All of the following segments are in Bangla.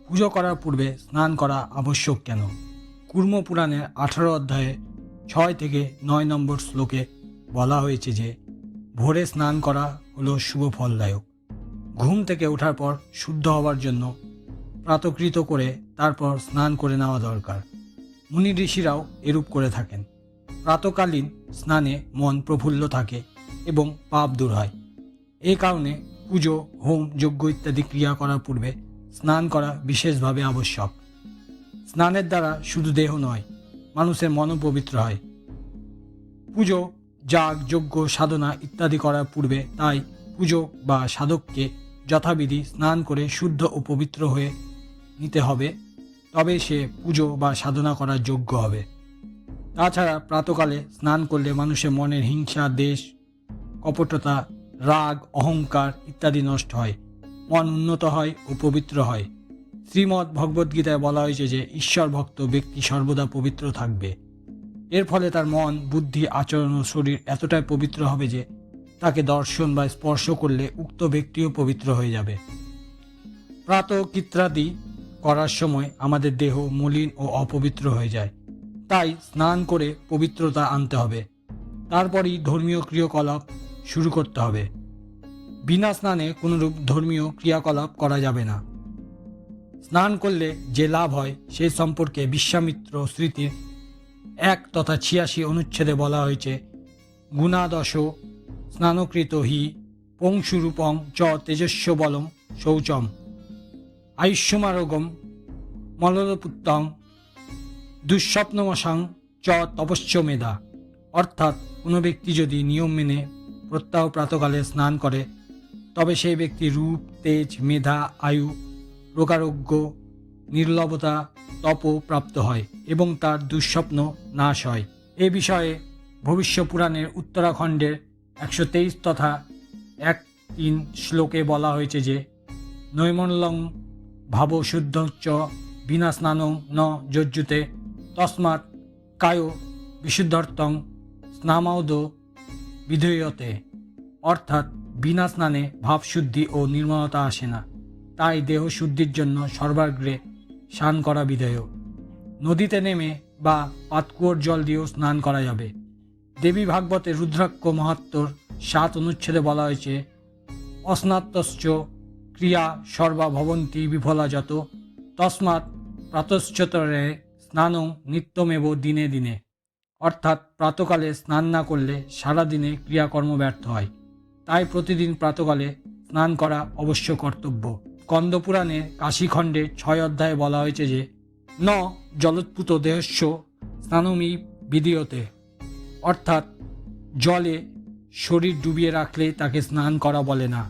পুজো করার পূর্বে স্নান করা আবশ্যক কেন? কুর্ম পুরাণের 18 অধ্যায়ে 6 থেকে 9 নম্বর শ্লোকে বলা হয়েছে যে ভোরে স্নান করা হলো শুভ ফলদায়ক। ঘুম থেকে ওঠার পর শুদ্ধ হওয়ার জন্য প্রাতকৃত করে তারপর স্নান করে নেওয়া দরকার। মুনি ঋষিরাও এরূপ করে থাকেন। প্রাতকালীন স্নানে মন প্রফুল্ল থাকে এবং পাপ দূর হয়। এই কারণে পুজো, হোম, যজ্ঞ ইত্যাদি ক্রিয়া করার পূর্বে স্নান করা বিশেষভাবে আবশ্যক। স্নানের দ্বারা শুধু দেহ নয়, মানুষের মনও পবিত্র হয়। পুজো, যাগ, যজ্ঞ, সাধনা ইত্যাদি করার পূর্বে তাই পুজো বা সাধককে যথাবিধি স্নান করে শুদ্ধ ও পবিত্র হয়ে নিতে হবে, তবে সে পুজো বা সাধনা করার যোগ্য হবে। তাছাড়া প্রাতকালে স্নান করলে মানুষের মনের হিংসা, দ্বেষ, কপটতা, রাগ, অহংকার ইত্যাদি নষ্ট হয়, মন উন্নত হয় ও পবিত্র হয়। শ্রীমদ্ ভগবদ্গীতায় বলা হয়েছে যে ঈশ্বর ভক্ত ব্যক্তি সর্বদা পবিত্র থাকবে। এর ফলে তার মন, বুদ্ধি, আচরণ ও শরীর এতটাই পবিত্র হবে যে তাকে দর্শন বা স্পর্শ করলে উক্ত ব্যক্তিও পবিত্র হয়ে যাবে। প্রাতকৃত্যাদি করার সময় আমাদের দেহ মলিন ও অপবিত্র হয়ে যায়, তাই স্নান করে পবিত্রতা আনতে হবে। তারপরই ধর্মীয় ক্রিয়াকলাপ শুরু করতে হবে। বিনা স্নানে কোনরূপ ধর্মীয় ক্রিয়াকলাপ করা যাবে না। স্নান করলে যে লাভ হয় সেই সম্পর্কে বিশ্বামিত্র স্মৃতির 1 তথা 86 অনুচ্ছেদে বলা হয়েছে, গুণাদশ স্নানকৃত হি পংশুরূপং চ তেজস্ব বলম শৌচম আয়ুষ্যমারোগম মললপুত্তং দুঃস্বপ্নমশাং চ তপস্য মেধা। অর্থাৎ কোনো ব্যক্তি যদি নিয়ম মেনে প্রত্যহ প্রাতকালে স্নান করে তবে সেই ব্যক্তি রূপ, তেজ, মেধা, আয়ু, রোগারোগ্য, নির্লভতা, তপ প্রাপ্ত হয় এবং তার দুঃস্বপ্ন নাশ হয়। এ বিষয়ে ভবিষ্য পুরাণের উত্তরাখণ্ডের 123 তথা 1-3 শ্লোকে বলা হয়েছে যে নৈমল্যং ভাবশুদ্ধশ্চ বিনা স্নানং ন যজ্জুতে তস্মাৎ কায় বিশুদ্ধার্থং স্নামাউদ বিধেয়তে। অর্থাৎ বিনা স্নানে ভাবশুদ্ধি ও নির্মলতা আসে না, তাই দেহ শুদ্ধির জন্য সর্বাগ্রে স্নান করা বিধেয়। নদীতে নেমে বা পাতকুয়োর জল দিয়েও স্নান করা যাবে। দেবী ভাগবতে রুদ্রাক্ষ মাহাত্ম্যর 7 অনুচ্ছেদে বলা হয়েছে, অস্নাতশ্চ ক্রিয়া সর্বা ভবন্তি বিফলা যত তস্মাৎ প্রাতশ্চতরে স্নানং নিত্যমেব দিনে দিনে। অর্থাৎ প্রাতকালে স্নান না করলে সারাদিনে ক্রিয়াকর্ম ব্যর্থ হয়, তাই প্রতিদিন প্রাতকালে স্নান করা অবশ্য কর্তব্য। স্কন্দপুরাণে কাশীখণ্ডে 6 অধ্যায়ে বলা হয়েছে যে ন জলোৎপুত দেহস্য স্নানমি বিধীয়তে। অর্থাৎ জলে শরীর ডুবিয়ে রাখলে তাকে স্নান করা বলে না।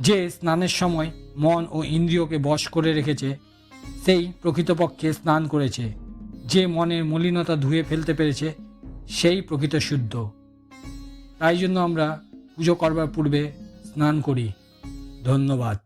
যে স্নানের সময় মন ও ইন্দ্রিয়কে বশ করে রেখেছে সেই প্রকৃতপক্ষে স্নান করেছে। যে মনের মলিনতা ধুয়ে ফেলতে পেরেছে সেই প্রকৃত শুদ্ধ। তাই জন্য আমরা পুজো করবার পূর্বে স্নান করি। ধন্যবাদ।